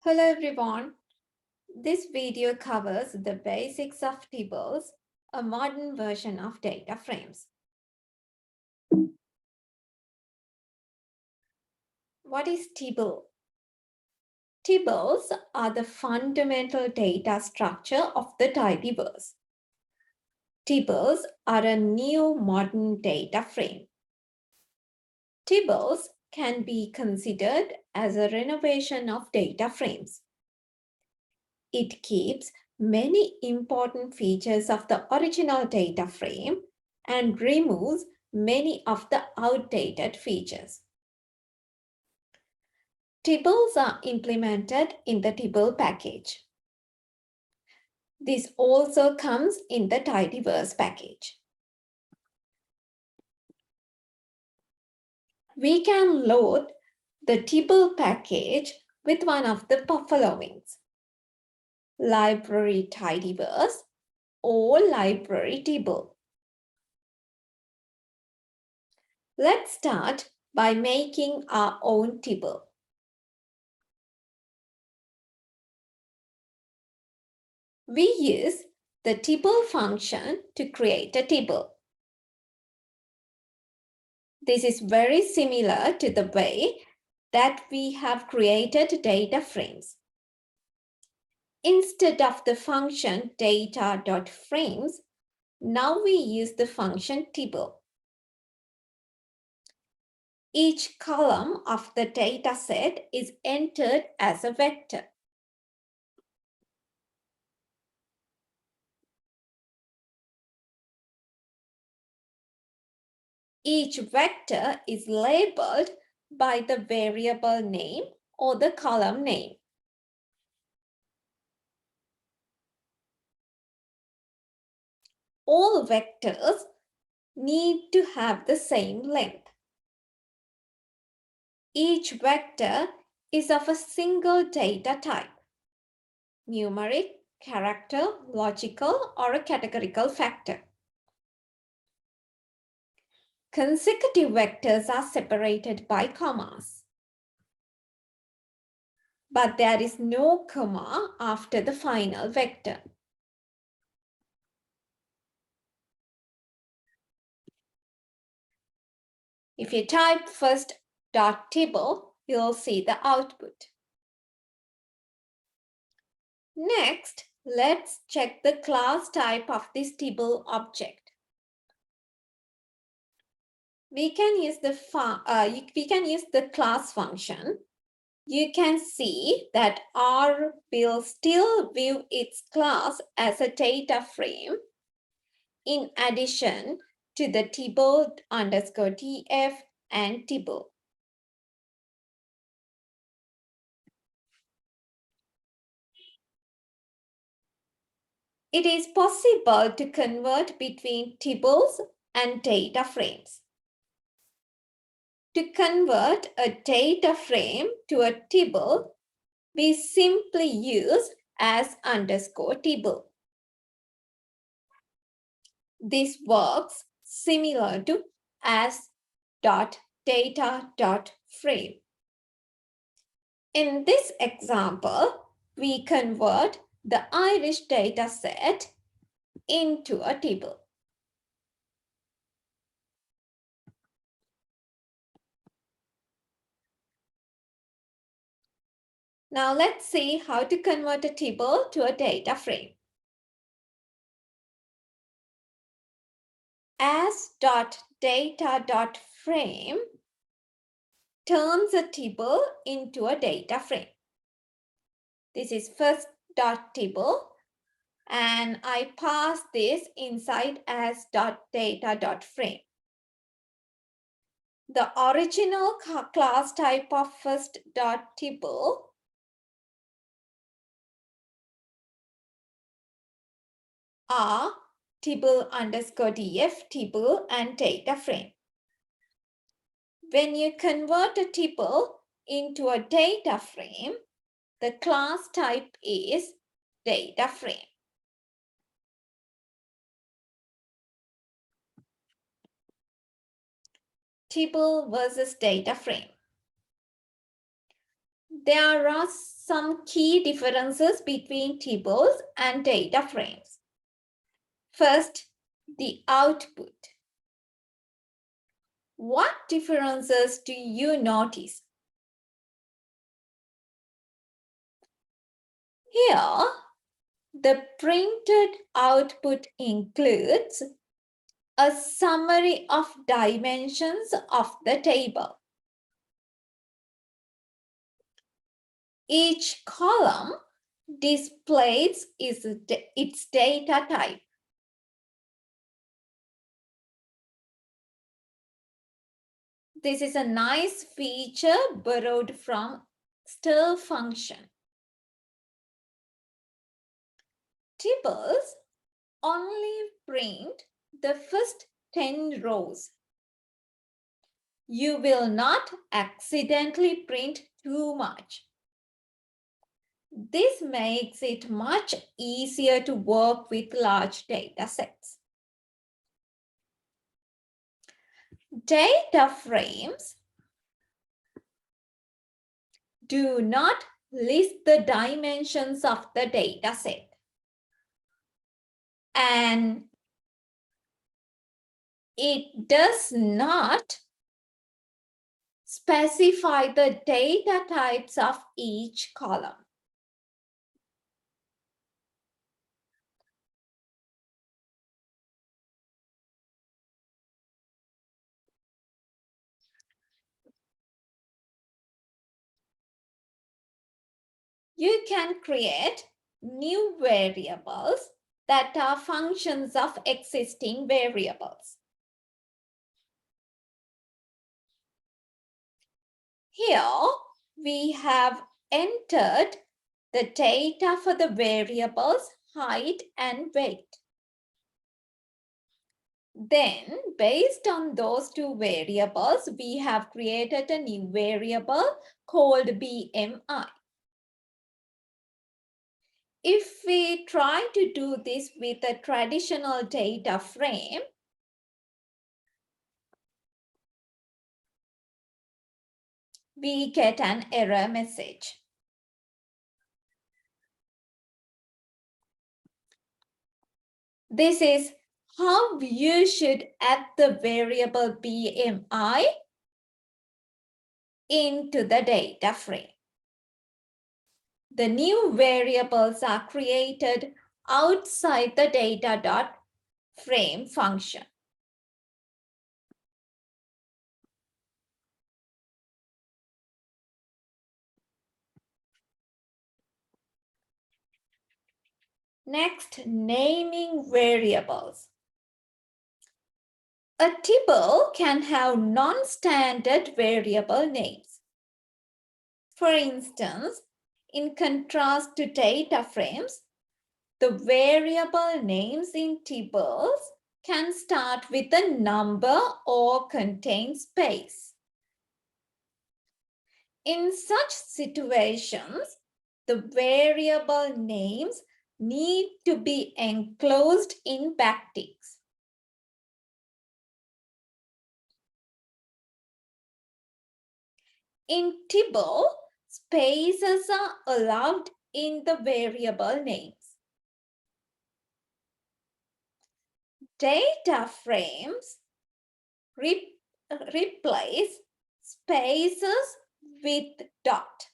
Hello everyone. This video covers the basics of tibbles, a modern version of data frames. What is tibble? Tibbles are the fundamental data structure of the tidyverse. Tibbles are a new modern data frame. Tibbles can be considered as a renovation of data frames. It keeps many important features of the original data frame and removes many of the outdated features. Tibbles are implemented in the tibble package. This also comes in the tidyverse package. We can load the tibble package with one of the followings: library tidyverse or library tibble. Let's start by making our own tibble. We use the tibble function to create a tibble. This is very similar to the way that we have created data frames. Instead of the function data.frames, now we use the function tibble. Each column of the data set is entered as a vector. Each vector is labeled by the variable name or the column name. All vectors need to have the same length. Each vector is of a single data type: numeric, character, logical, or a categorical factor. Consecutive vectors are separated by commas, but there is no comma after the final vector. If you type first .tibble, you'll see the output. Next, let's check the class type of this tibble object. We can use the class function. You can see that R will still view its class as a data frame in addition to the tibble_tf and tibble. It is possible to convert between tibbles and data frames. To convert a data frame to a tibble, we simply use as_tibble. This works similar to as.data.frame. In this example, we convert the Irish data set into a tibble. Now let's see how to convert a tibble to a data frame. As.data.frame turns a tibble into a data frame. This is first .tibble, and I pass this inside as.data.frame. The original class type of first.tibble are tibble_tf, tibble, and data frame. When you convert a tibble into a data frame, the class type is data frame. Tibble versus data frame. there are some key differences between tibbles and data frames. First, the output. What differences do you notice? Here, the printed output includes a summary of dimensions of the table. Each column displays its data type. This is a nice feature borrowed from stir function. Tibbles only print the first 10 rows. You will not accidentally print too much. This makes it much easier to work with large data sets. Data frames do not list the dimensions of the data set. And it does not specify the data types of each column. You can create new variables that are functions of existing variables. Here, we have entered the data for the variables height and weight. Then, based on those two variables, we have created a new variable called BMI. If we try to do this with a traditional data frame, we get an error message. This is how you should add the variable BMI into the data frame. The new variables are created outside the data.frame function. Next, naming variables. A tibble can have non-standard variable names. For instance, in contrast to data frames, the variable names in tibbles can start with a number or contain space. In such situations, the variable names need to be enclosed in backticks. In tibble, spaces are allowed in the variable names. Data frames replace spaces with dot.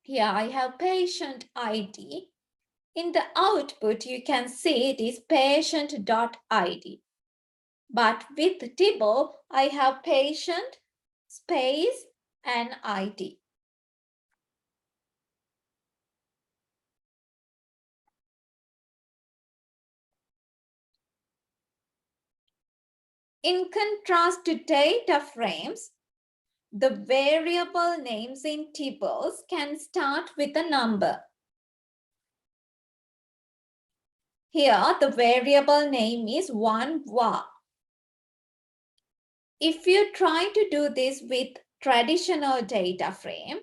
Here I have patient ID. In the output, you can see it is patient.id. But with tibble, I have patient, space, and ID. In contrast to data frames, the variable names in tibbles can start with a number. Here, the variable name is 1var. If you try to do this with traditional data frame,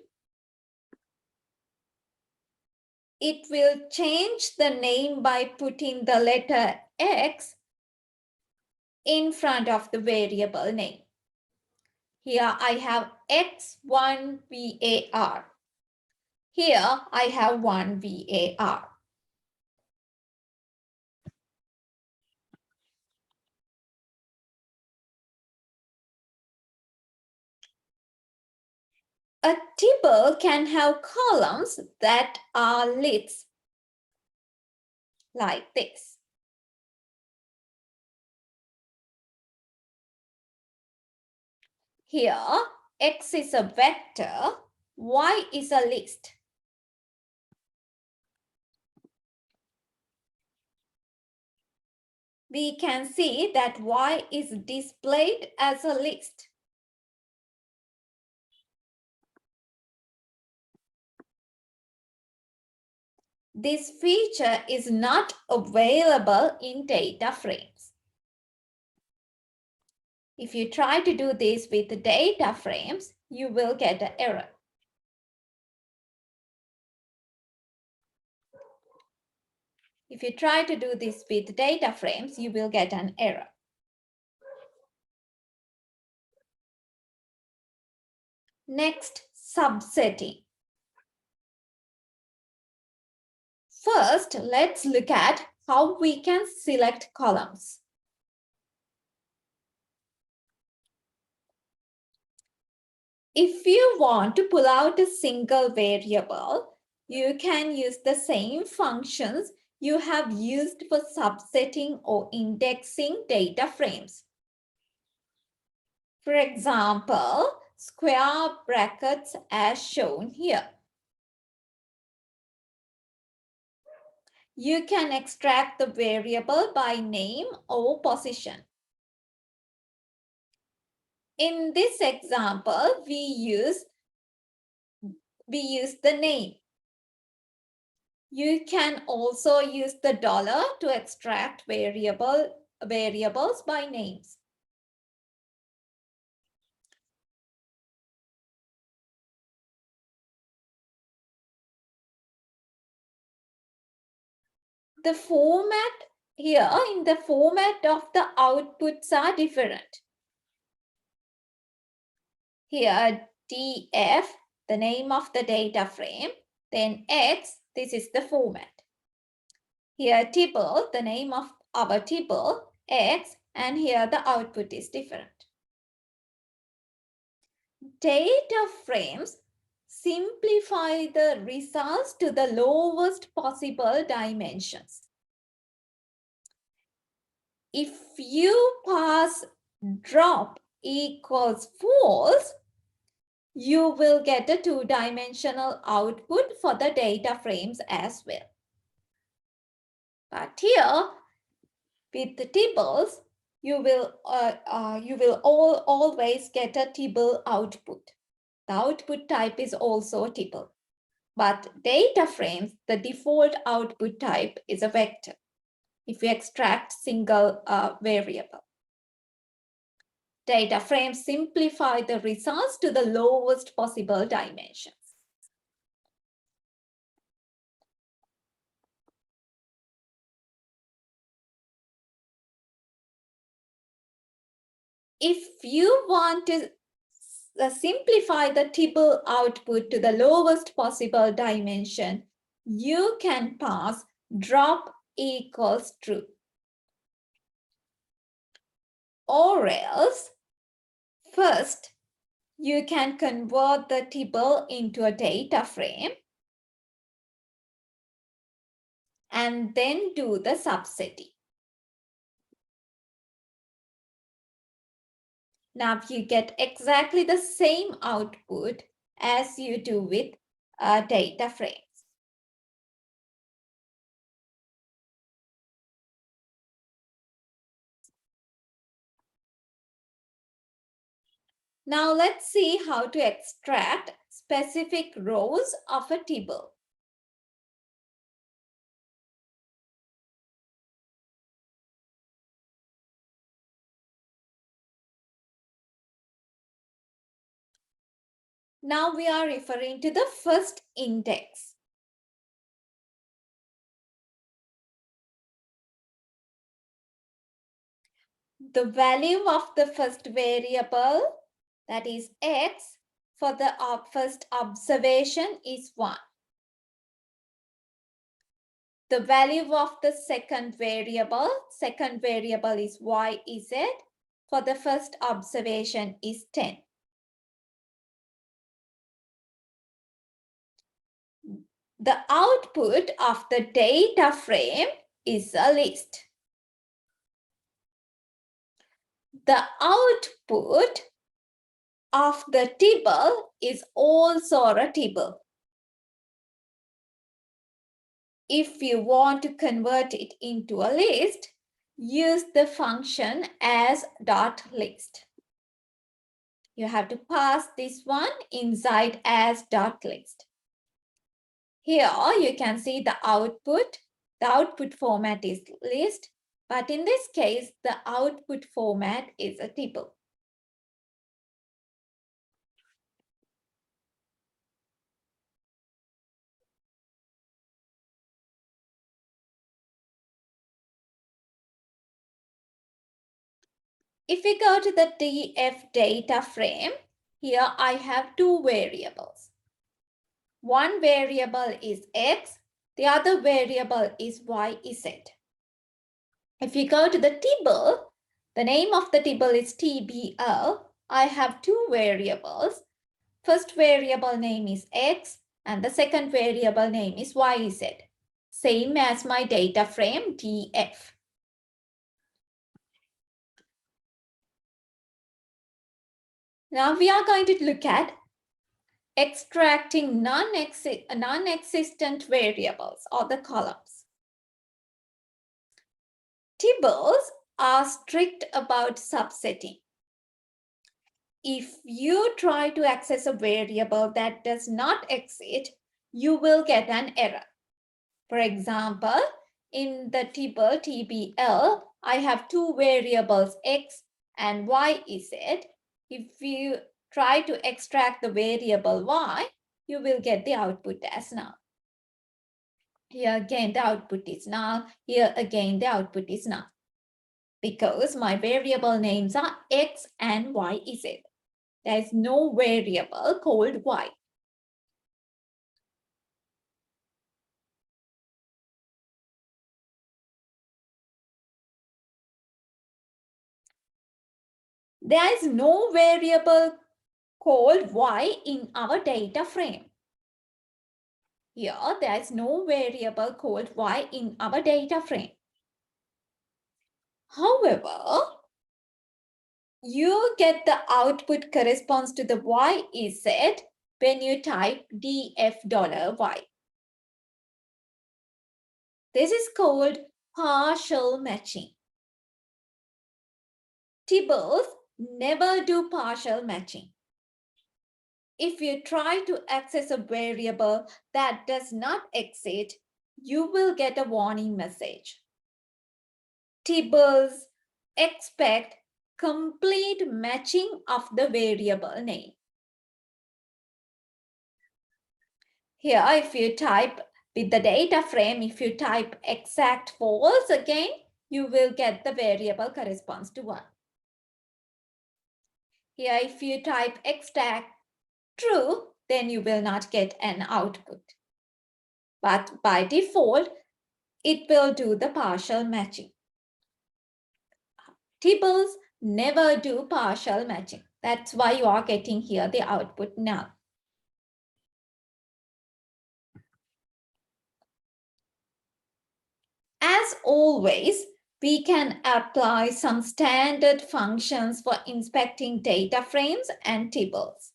it will change the name by putting the letter X in front of the variable name. Here I have x1 var. Here I have 1 var. A tibble can have columns that are lists like this. Here, x is a vector, y is a list. We can see that y is displayed as a list. This feature is not available in data frames. If you try to do this with data frames, you will get an error. If you try to do this with data frames, you will get an error. Next, subsetting. First, let's look at how we can select columns. If you want to pull out a single variable, you can use the same functions you have used for subsetting or indexing data frames. For example, square brackets as shown here. You can extract the variable by name or position. In this example, we use the name. You can also use the dollar to extract variables by names. The format here, in the format of the outputs are different. Here df, the name of the data frame, then x, this is the format. Here tibble, the name of our tibble, x, and here the output is different. Data frames simplify the results to the lowest possible dimensions. If you pass drop equals false, you will get a two-dimensional output for the data frames as well. But here, with the tibbles, you will always get a tibble output. The output type is also tibble. But data frames, the default output type is a vector if you extract single variable. Data frames simplify the results to the lowest possible dimensions. If you want to simplify the tibble output to the lowest possible dimension, you can pass drop equals true. Or else, first, you can convert the tibble into a data frame and then do the subsetting. Now you get exactly the same output as you do with data frames. Now let's see how to extract specific rows of a tibble. Now we are referring to the first index. The value of the first variable that is x, for the first observation is 1. The value of the second variable is y, z, for the first observation is 10. The output of the data frame is a list. The output of the tibble is also a tibble. If you want to convert it into a list, use the function as .list. You have to pass this one inside as .list. Here you can see the output. The output format is list, but in this case, the output format is a tibble. If we go to the df data frame, here I have two variables. One variable is x, the other variable is y, z. If you go to the tibble, the name of the tibble is tbl. I have two variables. First variable name is x and the second variable name is yz. Same as my data frame df. Now we are going to look at extracting non-existent variables or the columns. Tibbles are strict about subsetting. If you try to access a variable that does not exist, you will get an error. For example, in the tibble tbl, I have two variables x and yz. If you try to extract the variable y, you will get the output as null. Here again, the output is null. Here again, the output is null. Because my variable names are x and yz. There is no variable called y. There is no variable called y in our data frame. Here, there is no variable called y in our data frame. However, you get the output corresponds to the yz when you type $y. This is called partial matching. Tibbles never do partial matching. If you try to access a variable that does not exist, you will get a warning message. Tibbles expect complete matching of the variable name. Here, if you type with the data frame, if you type exact false again, you will get the variable corresponds to 1. Here, if you type exact true, then you will not get an output. But by default, it will do the partial matching. Tibbles never do partial matching. That's why you are getting here the output null. As always, we can apply some standard functions for inspecting data frames and tibbles.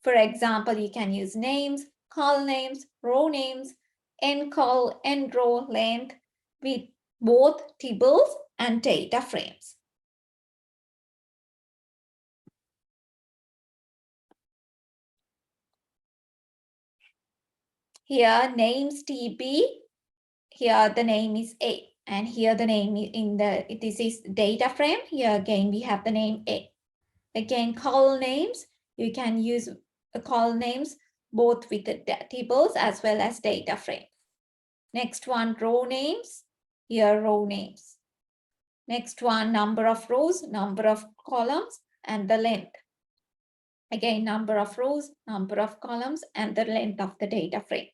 For example, you can use names, col names, row names, encol, enrow, length with both tibbles and data frames. Here names TB, here the name is A, and here the name in this is data frame. Here again we have the name A. Again, col names, you can use col names both with the tibbles as well as data frame. Next one, row names, here row names. Next one, number of rows, number of columns, and the length. Again, number of rows, number of columns, and the length of the data frame.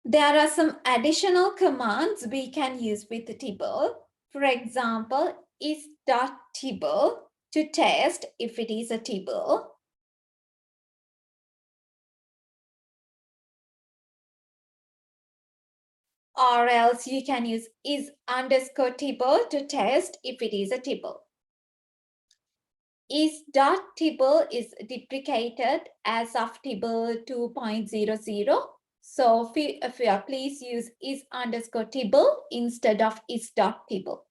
There are some additional commands we can use with the tibble. For example, is.tibble to test if it is a tibble. Or else you can use is_tibble to test if it is a tibble. Is.tibble is deprecated as of tibble 2.00. So please use is_tibble instead of is.tibble.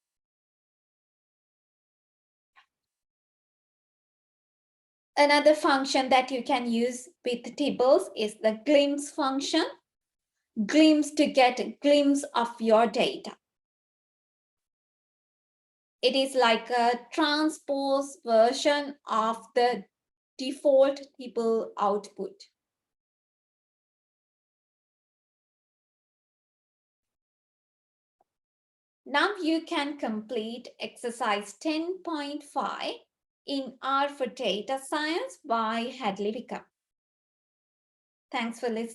Another function that you can use with tibbles is the glimpse function. Glimpse to get a glimpse of your data. It is like a transpose version of the default tibble output. Now you can complete exercise 10.5 in R for Data Science by Hadley Wickham. Thanks for listening.